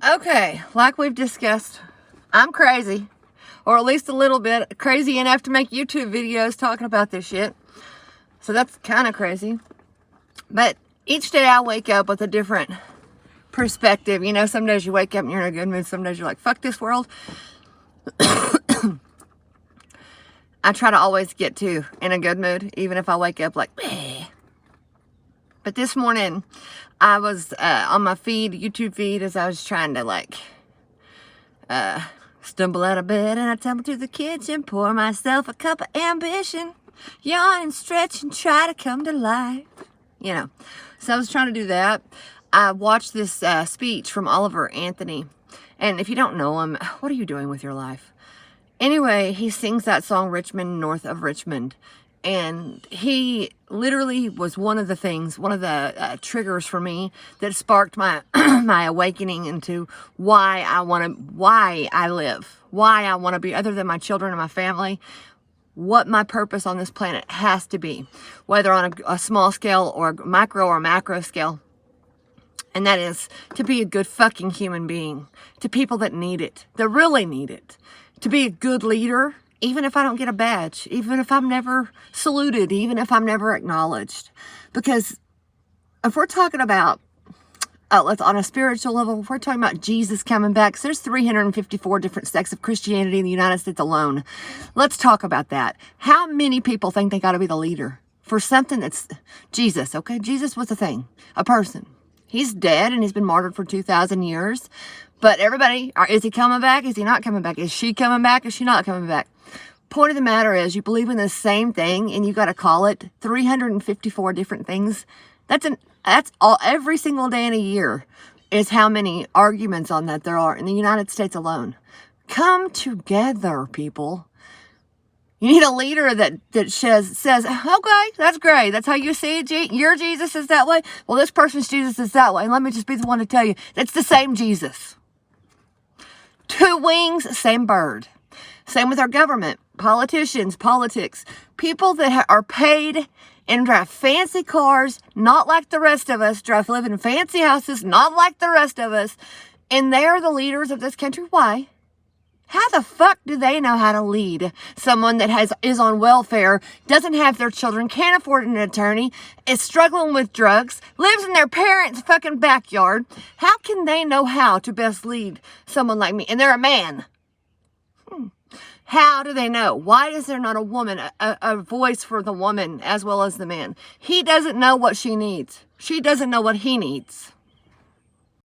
Okay, like we've discussed, I'm crazy, or at least a little bit crazy enough to make YouTube videos talking about this shit. So that's kind of crazy. But each day I wake up with a different perspective. You know, some days you wake up and you're in a good mood. Some days you're like, fuck this world. I try to always get to in a good mood, even if I wake up like, bleh. But this morning, I was on my feed, YouTube feed, as I was trying to like stumble out of bed, and I tumble to the kitchen, pour myself a cup of ambition, yawn and stretch and try to come to life. You know, so I was trying to do that. I watched this speech from Oliver Anthony, and if you don't know him, what are you doing with your life? Anyway, he sings that song, Richmond, North of Richmond. And he literally was one of the triggers for me that sparked my my awakening into why I live, why I want to be, other than my children and my family, what my purpose on this planet has to be, whether on a small scale or a micro or macro scale. And that is to be a good fucking human being to people that need it, that really need it, to be a good leader. Even if I don't get a badge, even if I'm never saluted, even if I'm never acknowledged. Because if we're talking about, on a spiritual level, if we're talking about Jesus coming back, so there's 354 different sects of Christianity in the United States alone. Let's talk about that. How many people think they got to be the leader for something that's Jesus, okay? Jesus was a thing, a person. He's dead and he's been martyred for 2,000 years. But everybody, is he coming back? Is he not coming back? Is she coming back? Is she not coming back? Point of the matter is, you believe in the same thing and you got to call it 354 different things. That's all, every single day in a year is how many arguments on that there are in the United States alone. Come together, people. You need a leader that says, okay, that's great. That's how you see it. Your Jesus is that way. Well, this person's Jesus is that way. And let me just be the one to tell you, it's the same Jesus. Two wings, same bird. Same with our government, politicians, politics, people that are paid and drive fancy cars, not like the rest of us, live in fancy houses, not like the rest of us, and they're the leaders of this country. Why? How the fuck do they know how to lead someone that is on welfare, doesn't have their children, can't afford an attorney, is struggling with drugs, lives in their parents' fucking backyard? How can they know how to best lead someone like me? And they're a man. How do they know? Why is there not a woman, a voice for the woman as well as the man? He doesn't know what she needs. She doesn't know what he needs.